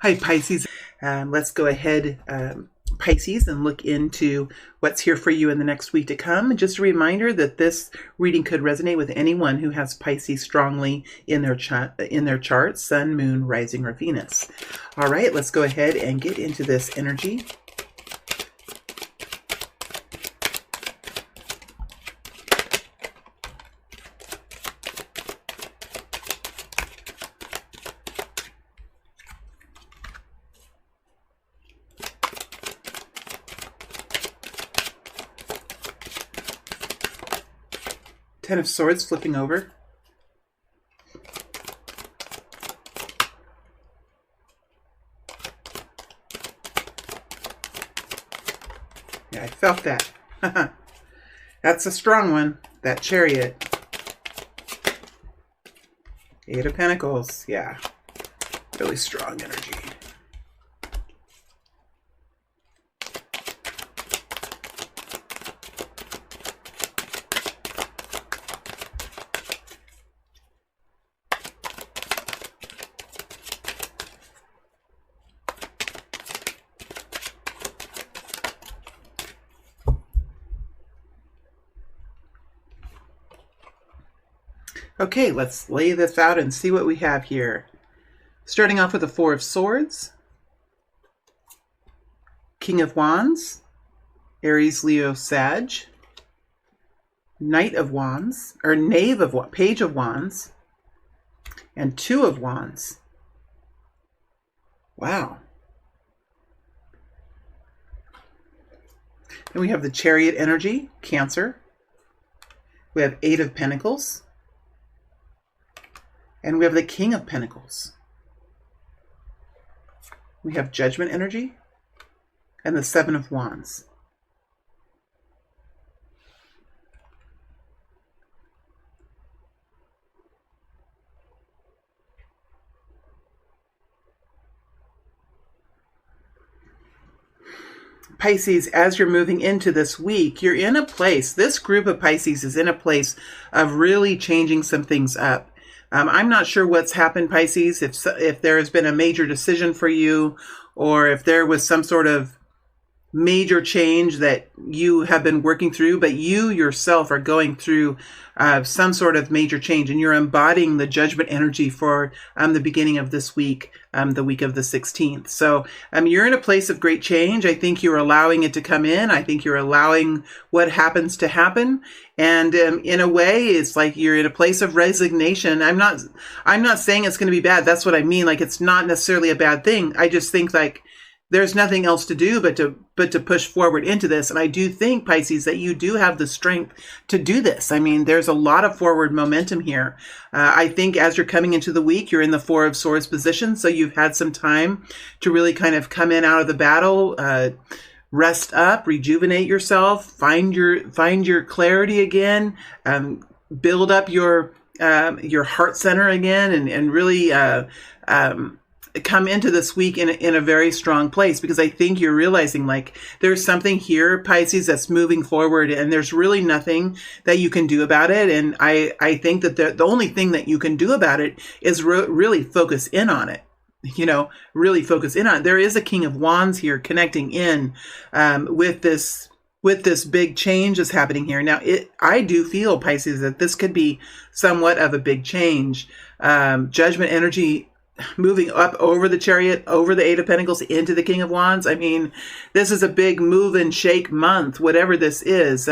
Hi, Pisces. Let's go ahead, Pisces, and look into what's here for you in the next week to come. Just a reminder that this reading could resonate with anyone who has Pisces strongly in their chart, Sun, Moon, Rising, or Venus. All right, let's go ahead and get into this energy. Ten of Swords flipping over. Yeah, I felt that. That's a strong one, that Chariot. Eight of Pentacles, yeah. Really strong energy. Okay, let's lay this out and see what we have here. Starting off with the Four of Swords, King of Wands, Aries, Leo, Sag, Knight of Wands, or Page of Wands, and Two of Wands. Wow. Then we have the Chariot energy, Cancer. We have Eight of Pentacles. And we have the King of Pentacles. We have Judgment energy and the Seven of Wands. Pisces, as you're moving into this week, you're in a place, this group of Pisces is in a place of really changing some things up. I'm not sure what's happened, Pisces, if there has been a major decision for you, or if there was some sort of major change that you have been working through, but you yourself are going through some sort of major change, and you're embodying the Judgment energy for the beginning of this week, the week of the 16th. So you're in a place of great change. I think you're allowing it to come in. I think you're allowing what happens to happen. And in a way, it's like you're in a place of resignation. I'm not saying it's going to be bad. That's what I mean. Like, it's not necessarily a bad thing. I just think like there's nothing else to do but to push forward into this. And I do think, Pisces, that you do have the strength to do this. I mean, there's a lot of forward momentum here. I think as you're coming into the week, you're in the Four of Swords position. So you've had some time to really kind of come in out of the battle, rest up, rejuvenate yourself, find your clarity again, build up your heart center again, and really come into this week in a very strong place, because I think you're realizing like there's something here, Pisces, that's moving forward, and there's really nothing that you can do about it. And I think that the only thing that you can do about it is really focus in on it. Really focus in on it. There is a King of Wands here connecting in with this big change that's happening here. Now, I do feel, Pisces, that this could be somewhat of a big change. Judgment energy moving up over the Chariot, over the Eight of Pentacles, into the King of Wands. I mean, this is a big move and shake month, whatever this is.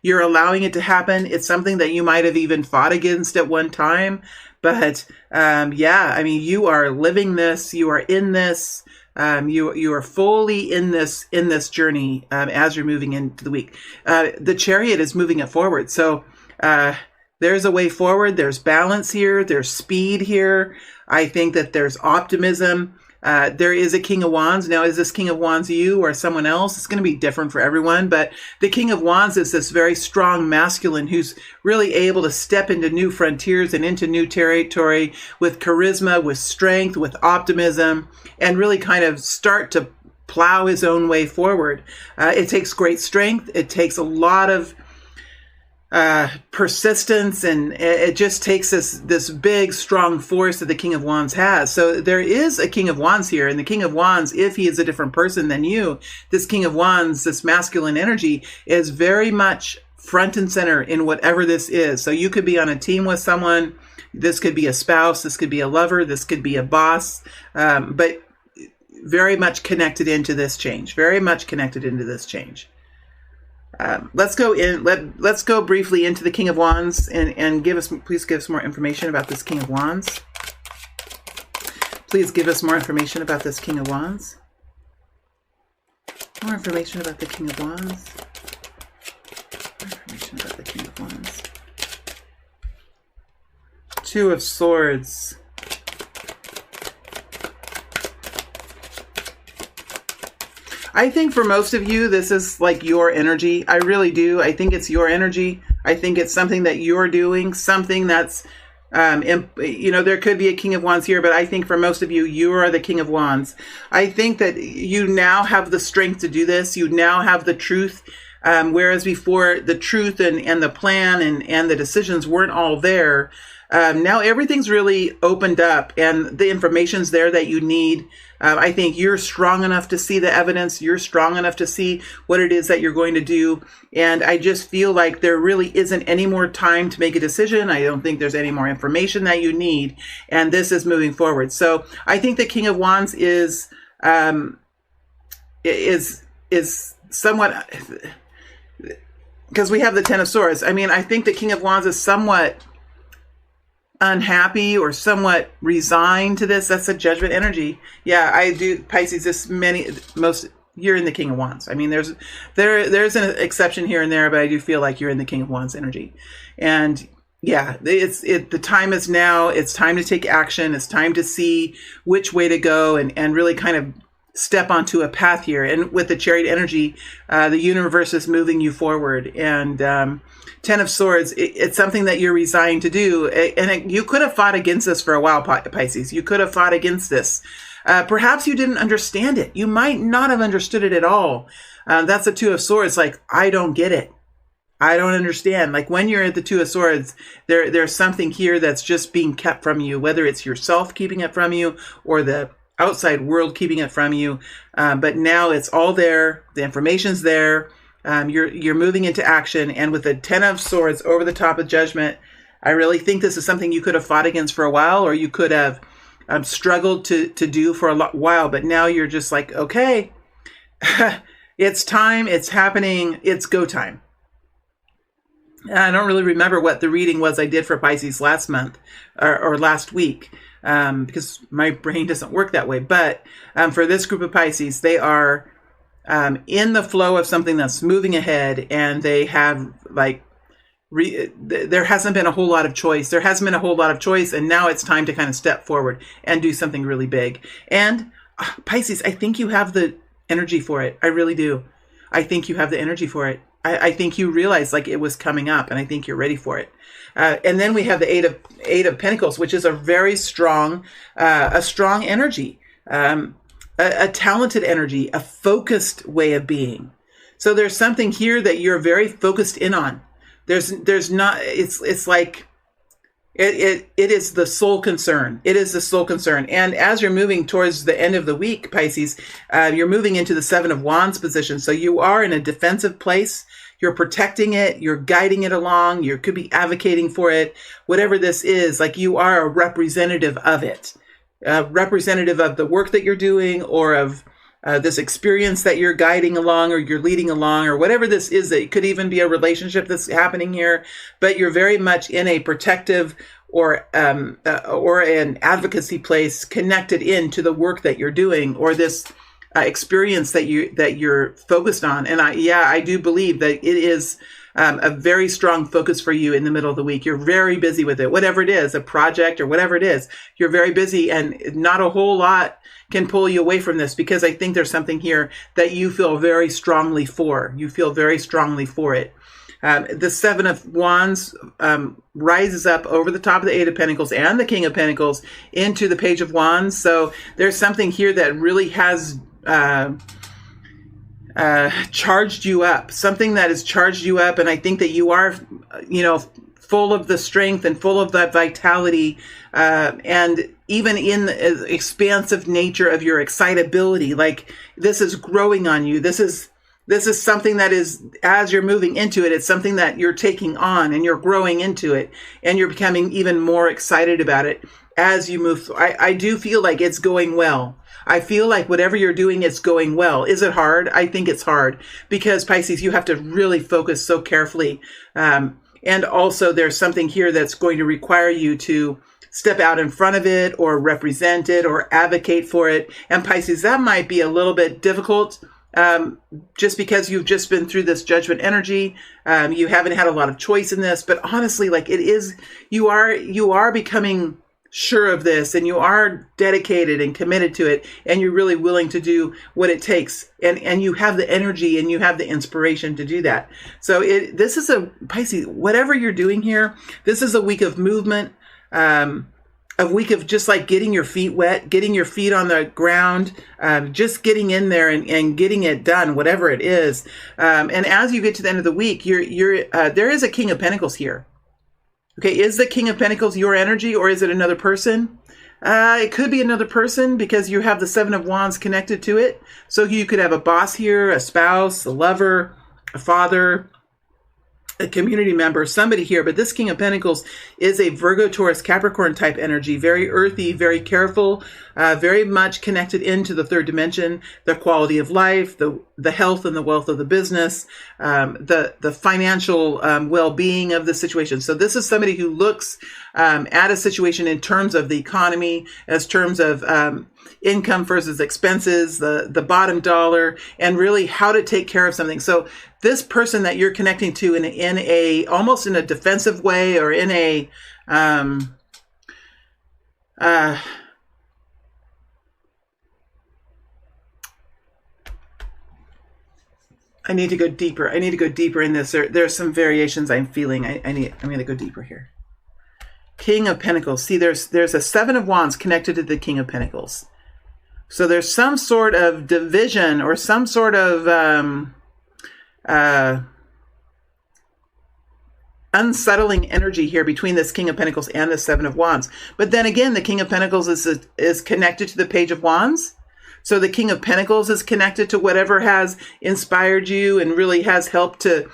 You're allowing it to happen. It's something that you might have even fought against at one time. But yeah, I mean, you are living this. You are in this. You are fully in this journey as you're moving into the week. The Chariot is moving it forward. So there's a way forward. There's balance here. There's speed here. I think that there's optimism. There is a King of Wands. Now, is this King of Wands you or someone else? It's going to be different for everyone. But the King of Wands is this very strong masculine who's really able to step into new frontiers and into new territory with charisma, with strength, with optimism, and really kind of start to plow his own way forward. It takes great strength. It takes a lot of persistence, and it just takes this big, strong force that the King of Wands has. So there is a King of Wands here, and the King of Wands, if he is a different person than you, this King of Wands, this masculine energy, is very much front and center in whatever this is. So you could be on a team with someone. This could be a spouse. This could be a lover. This could be a boss. But very much connected into this change. Very much connected into this change. Let's go in. Let's go briefly into the King of Wands and please give us more information about this King of Wands. Please give us more information about this King of Wands. More information about the King of Wands. More information about the King of Wands. Two of Swords. I think for most of you, this is like your energy. I really do. I think it's your energy. I think it's something that you're doing, something that's, there could be a King of Wands here, but I think for most of you, you are the King of Wands. I think that you now have the strength to do this. You now have the truth. Whereas before the truth and the plan and the decisions weren't all there. Now everything's really opened up and the information's there that you need. I think you're strong enough to see the evidence. You're strong enough to see what it is that you're going to do. And I just feel like there really isn't any more time to make a decision. I don't think there's any more information that you need. And this is moving forward. So I think the King of Wands is somewhat, because we have the Ten of Swords. I mean, I think the King of Wands is somewhat unhappy or somewhat resigned to this. That's a Judgment energy. Yeah, I do, Pisces, you're in the King of Wands. I mean, there's an exception here and there, but I do feel like you're in the King of Wands energy. And yeah, the time is now. It's time to take action. It's time to see which way to go and really kind of step onto a path here. And with the Chariot energy, the universe is moving you forward. And Ten of Swords, it's something that you're resigned to do. And you could have fought against this for a while, Pisces. You could have fought against this. Perhaps you didn't understand it. You might not have understood it at all. That's the Two of Swords. Like, I don't get it. I don't understand. Like when you're at the Two of Swords, there's something here that's just being kept from you, whether it's yourself keeping it from you or the outside world keeping it from you. But now it's all there. The information's there. You're moving into action. And with the Ten of Swords over the top of Judgment, I really think this is something you could have fought against for a while, or you could have struggled to do for a while. But now you're just like, okay, it's time. It's happening. It's go time. I don't really remember what the reading was I did for Pisces last month or last week. Because my brain doesn't work that way. But for this group of Pisces, they are in the flow of something that's moving ahead, and they have there hasn't been a whole lot of choice. There hasn't been a whole lot of choice, and now it's time to kind of step forward and do something really big. And Pisces, I think you have the energy for it. I really do. I think you have the energy for it. I think you realize like it was coming up, and I think you're ready for it. And then we have the Eight of Pentacles, which is a very strong, energy, a talented energy, a focused way of being. So there's something here that you're very focused in on. There's not. It's like it is the sole concern. It is the sole concern. And as you're moving towards the end of the week, Pisces, you're moving into the Seven of Wands position. So you are in a defensive place. You're protecting it. You're guiding it along. You could be advocating for it. Whatever this is, like you are a representative of it, representative of the work that you're doing, or of this experience that you're guiding along, or you're leading along, or whatever this is. It could even be a relationship that's happening here, but you're very much in a protective or an advocacy place, connected into the work that you're doing, or this experience that you're focused on. And I do believe that it is a very strong focus for you in the middle of the week. You're very busy with it, whatever it is, a project or whatever it is. You're very busy, and not a whole lot can pull you away from this, because I think there's something here that you feel very strongly for. You feel very strongly for it. The Seven of Wands rises up over the top of the Eight of Pentacles and the King of Pentacles into the Page of Wands. So there's something here that really has charged you up, something that has charged you up. And I think that you are, full of the strength and full of that vitality, and even in the expansive nature of your excitability. Like, this is growing on you. This is something that is, as you're moving into it, it's something that you're taking on and you're growing into it, and you're becoming even more excited about it as you move. I do feel like it's going well. I feel like whatever you're doing, it's going well. Is it hard? I think it's hard, because Pisces, you have to really focus so carefully. And also there's something here that's going to require you to step out in front of it, or represent it, or advocate for it. And Pisces, that might be a little bit difficult, just because you've just been through this judgment energy. You haven't had a lot of choice in this, but honestly, like, it is, you are becoming sure of this, and you are dedicated and committed to it, and you're really willing to do what it takes, and you have the energy and you have the inspiration to do that. So this is a Pisces, whatever you're doing here, this is a week of movement, a week of just like getting your feet wet, getting your feet on the ground, just getting in there and getting it done, whatever it is. And as you get to the end of the week, there is a King of Pentacles here. Okay, is the King of Pentacles your energy, or is it another person? It could be another person, because you have the Seven of Wands connected to it. So you could have a boss here, a spouse, a lover, a father, a community member, somebody here. But this King of Pentacles is a Virgo, Taurus, Capricorn type energy, very earthy, very careful, very much connected into the third dimension, the quality of life, the health and the wealth of the business, the financial well-being of the situation. So this is somebody who looks at a situation in terms of the economy, as terms of income versus expenses, the bottom dollar, and really how to take care of something. So this person that you're connecting to in a almost in a defensive way, or in a I need to go deeper. I need to go deeper in this. There's some variations I'm feeling. I'm going to go deeper here. King of Pentacles. See, there's a Seven of Wands connected to the King of Pentacles. So there's some sort of division, or some sort of unsettling energy here between this King of Pentacles and the Seven of Wands. But then again, the King of Pentacles is connected to the Page of Wands. So the King of Pentacles is connected to whatever has inspired you and really has helped to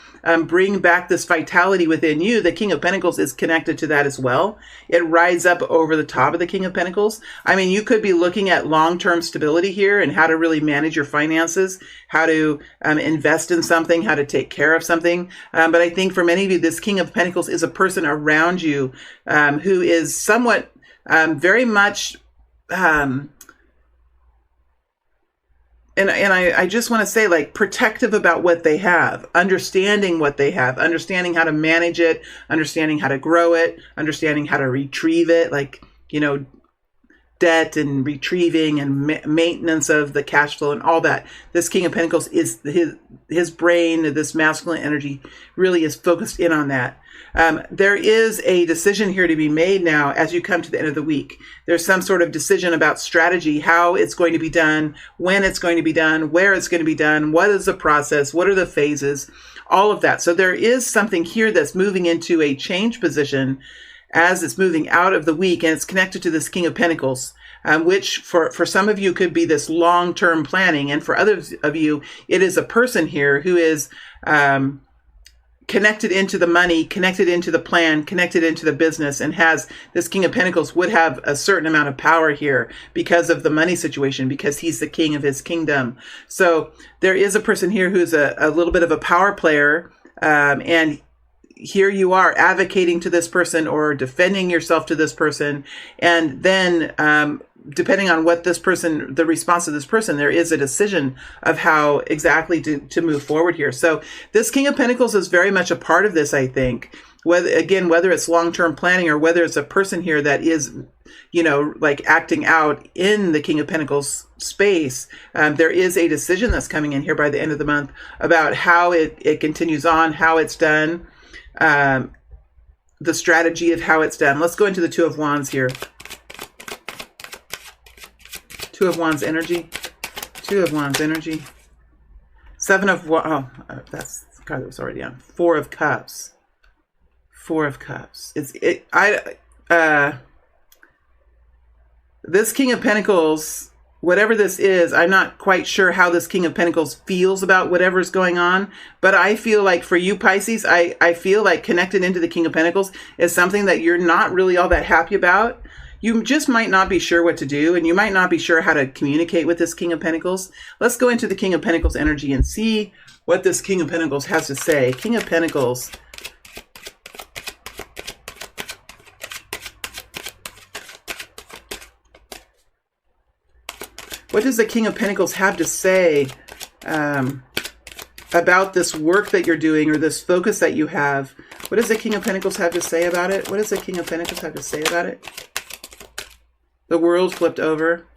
bring back this vitality within you. The King of Pentacles is connected to that as well. It rides up over the top of the King of Pentacles. I mean, you could be looking at long-term stability here, and how to really manage your finances, how to invest in something, how to take care of something. But I think for many of you, this King of Pentacles is a person around you who is somewhat very much... And I just want to say, like, protective about what they have, understanding what they have, understanding how to manage it, understanding how to grow it, understanding how to retrieve it, like, debt and retrieving and maintenance of the cash flow and all that. This King of Pentacles is his brain, this masculine energy really is focused in on that. There is a decision here to be made now as you come to the end of the week. There's some sort of decision about strategy, how it's going to be done, when it's going to be done, where it's going to be done, what is the process, what are the phases, all of that. So there is something here that's moving into a change position as it's moving out of the week, and it's connected to this King of Pentacles, which for some of you could be this long-term planning, and for others of you, it is a person here who is connected into the money, connected into the plan, connected into the business, and has this King of Pentacles would have a certain amount of power here because of the money situation, because he's the king of his kingdom. So there is a person here who's a little bit of a power player, and here you are advocating to this person or defending yourself to this person. And then depending on what this person, the response of this person, there is a decision of how exactly to move forward here. So this King of Pentacles is very much a part of this, I think. Whether it's long-term planning or whether it's a person here that is, like acting out in the King of Pentacles space, there is a decision that's coming in here by the end of the month about how it continues on, how it's done, the strategy of how it's done. Let's go into the Two of Wands here. Two of Wands energy. Two of Wands energy. Seven of, that's the card that was already on. Four of Cups. Four of Cups. This King of Pentacles, whatever this is, I'm not quite sure how this King of Pentacles feels about whatever's going on, but I feel like for you Pisces, I feel like connected into the King of Pentacles is something that you're not really all that happy about. You just might not be sure what to do, and you might not be sure how to communicate with this King of Pentacles. Let's go into the King of Pentacles energy and see what this King of Pentacles has to say. King of Pentacles. What does the King of Pentacles have to say about this work that you're doing or this focus that you have? What does the King of Pentacles have to say about it? What does the King of Pentacles have to say about it? The world flipped over.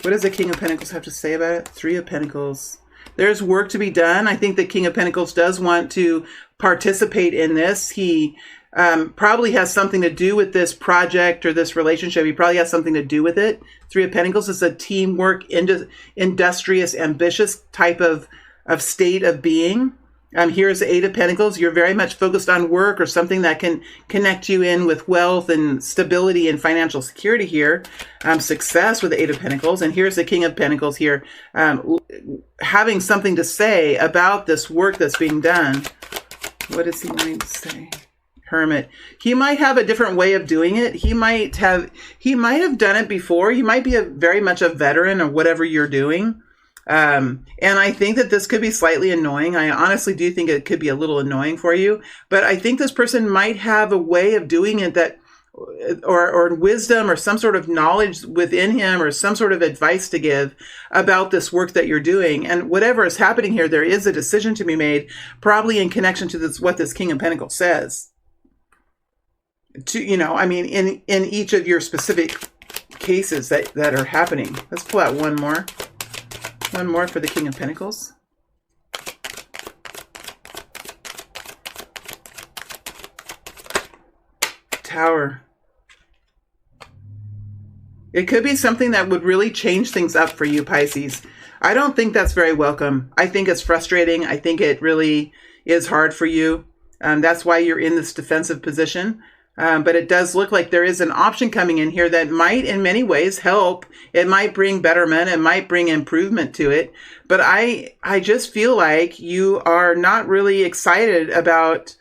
What does the King of Pentacles have to say about it? Three of Pentacles. There's work to be done. I think the King of Pentacles does want to participate in this. He probably has something to do with this project or this relationship. He probably has something to do with it. Three of Pentacles is a teamwork, industrious, ambitious type of state of being. Here's the Eight of Pentacles. You're very much focused on work or something that can connect you in with wealth and stability and financial security here. Success with the Eight of Pentacles. And here's the King of Pentacles here. Having something to say about this work that's being done. What does he want to say? Hermit. He might have a different way of doing it. He might have done it before. He might be very much a veteran of whatever you're doing. And I think that this could be slightly annoying. I honestly do think it could be a little annoying for you, but I think this person might have a way of doing it that, or wisdom or some sort of knowledge within him or some sort of advice to give about this work that you're doing. And whatever is happening here, there is a decision to be made, probably in connection to this, what this King of Pentacles says. In each of your specific cases that are happening. Let's pull out one more. One more for the King of Pentacles. Tower. It could be something that would really change things up for you, Pisces. I don't think that's very welcome. I think it's frustrating. I think it really is hard for you. That's why you're in this defensive position. But it does look like there is an option coming in here that might in many ways help. It might bring betterment. It might bring improvement to it. But I just feel like you are not really excited about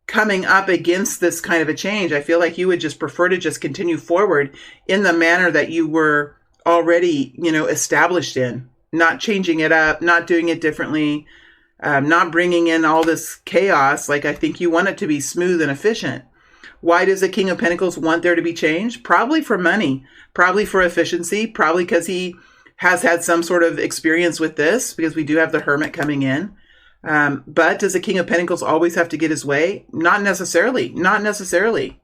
coming up against this kind of a change. I feel like you would just prefer to just continue forward in the manner that you were already, established in. Not changing it up, not doing it differently, not bringing in all this chaos. Like I think you want it to be smooth and efficient. Why does the King of Pentacles want there to be change? Probably for money, probably for efficiency, probably because he has had some sort of experience with this, because we do have the Hermit coming in. But does the King of Pentacles always have to get his way? Not necessarily. Not necessarily.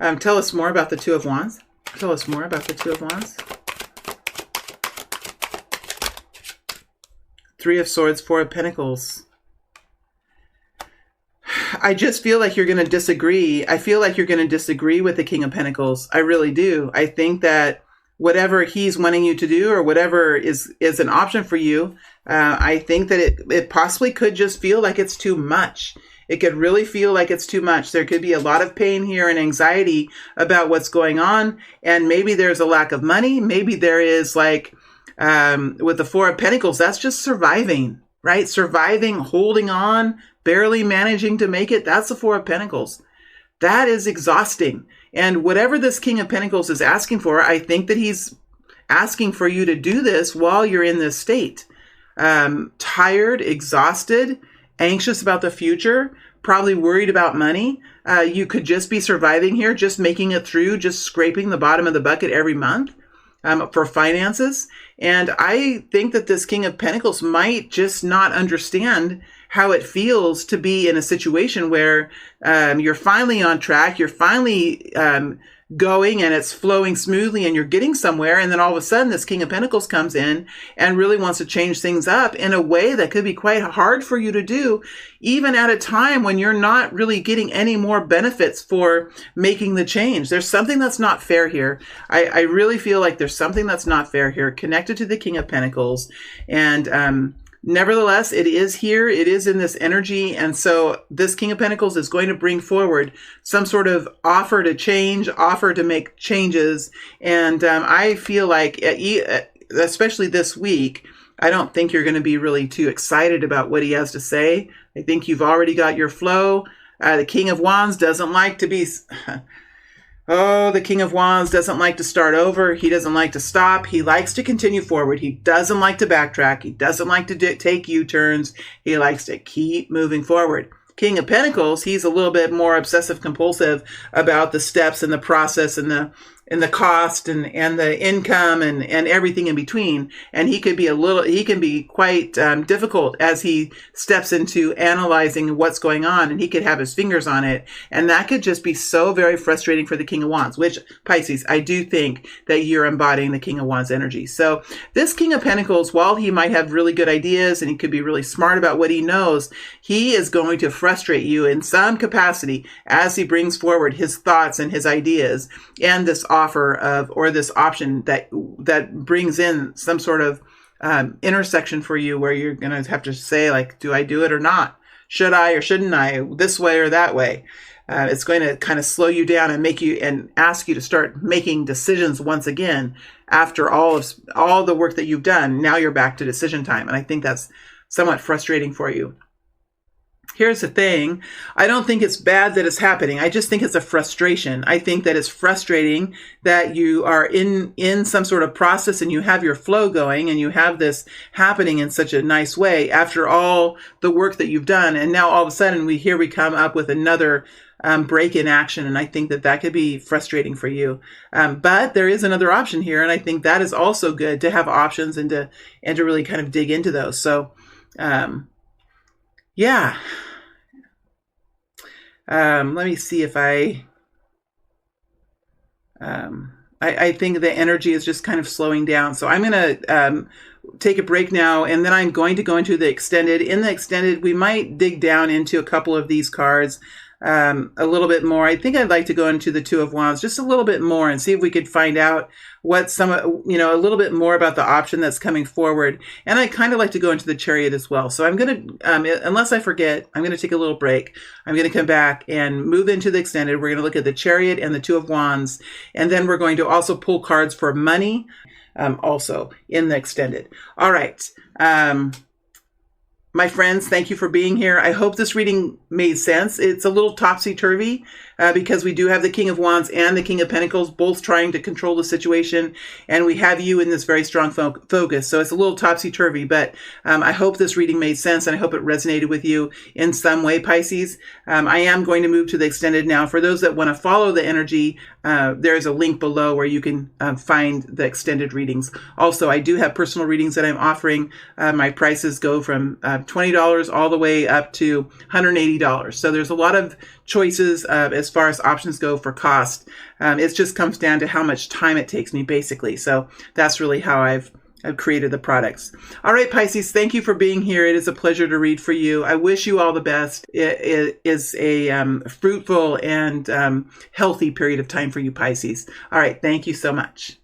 Tell us more about the Two of Wands. Tell us more about the Two of Wands. Three of Swords, Four of Pentacles. I just feel like you're going to disagree. I feel like you're going to disagree with the King of Pentacles. I really do. I think that whatever he's wanting you to do or whatever is an option for you, I think that it possibly could just feel like it's too much. It could really feel like it's too much. There could be a lot of pain here and anxiety about what's going on. And maybe there's a lack of money. Maybe there is like, with the Four of Pentacles, that's just surviving, right? Surviving, holding on, barely managing to make it. That's the Four of Pentacles. That is exhausting. And whatever this King of Pentacles is asking for, I think that he's asking for you to do this while you're in this state. Tired, exhausted, anxious about the future, probably worried about money. You could just be surviving here, just making it through, just scraping the bottom of the bucket every month for finances. And I think that this King of Pentacles might just not understand how it feels to be in a situation where you're finally on track, you're finally going and it's flowing smoothly and you're getting somewhere. And then all of a sudden this King of Pentacles comes in and really wants to change things up in a way that could be quite hard for you to do, even at a time when you're not really getting any more benefits for making the change. There's something that's not fair here. I really feel like there's something that's not fair here connected to the King of Pentacles. And, nevertheless, it is here. It is in this energy. And so this King of Pentacles is going to bring forward some sort of offer to change, offer to make changes. And I feel like, especially this week, I don't think you're going to be really too excited about what he has to say. I think you've already got your flow. The King of Wands doesn't like to be... Oh, the King of Wands doesn't like to start over. He doesn't like to stop. He likes to continue forward. He doesn't like to backtrack. He doesn't like to take U-turns. He likes to keep moving forward. King of Pentacles, he's a little bit more obsessive compulsive about the steps and the process and the cost and the income and everything in between. And he can be quite difficult as he steps into analyzing what's going on, and he could have his fingers on it. And that could just be so very frustrating for the King of Wands, which, Pisces, I do think that you're embodying the King of Wands energy. So this King of Pentacles, while he might have really good ideas and he could be really smart about what he knows, he is going to frustrate you in some capacity as he brings forward his thoughts and his ideas and this offer of, or this option that brings in some sort of intersection for you where you're going to have to say, like, do I do it or not? Should I or shouldn't I? This way or that way? It's going to kind of slow you down and make you and ask you to start making decisions once again after all the work that you've done. Now you're back to decision time. And I think that's somewhat frustrating for you. Here's the thing. I don't think it's bad that it's happening. I just think it's a frustration. I think that it's frustrating that you are in some sort of process and you have your flow going and you have this happening in such a nice way after all the work that you've done. And now all of a sudden we come up with another break in action. And I think that could be frustrating for you. But there is another option here. And I think that is also good to have options and to really kind of dig into those. So, yeah. Let me see if I think the energy is just kind of slowing down. So I'm going to take a break now, and then I'm going to go into the extended. In the extended, we might dig down into a couple of these cards a little bit more. I think I'd like to go into the Two of Wands just a little bit more and see if we could find out what a little bit more about the option that's coming forward. And I kind of like to go into the Chariot as well. So I'm going to, unless I forget, I'm going to take a little break. I'm going to come back and move into the extended. We're going to look at the Chariot and the Two of Wands. And then we're going to also pull cards for money, also in the extended. All right. My friends, thank you for being here. I hope this reading made sense. It's a little topsy-turvy because we do have the King of Wands and the King of Pentacles both trying to control the situation, and we have you in this very strong focus. So it's a little topsy-turvy, but I hope this reading made sense, and I hope it resonated with you in some way, Pisces. I am going to move to the extended now. For those that want to follow the energy, there's a link below where you can find the extended readings. Also, I do have personal readings that I'm offering. My prices go from $20 all the way up to $180. So there's a lot of choices as far as options go for cost. It just comes down to how much time it takes me, basically. So that's really how I've created the products. All right, Pisces, thank you for being here. It is a pleasure to read for you. I wish you all the best. It is a fruitful and healthy period of time for you, Pisces. All right, thank you so much.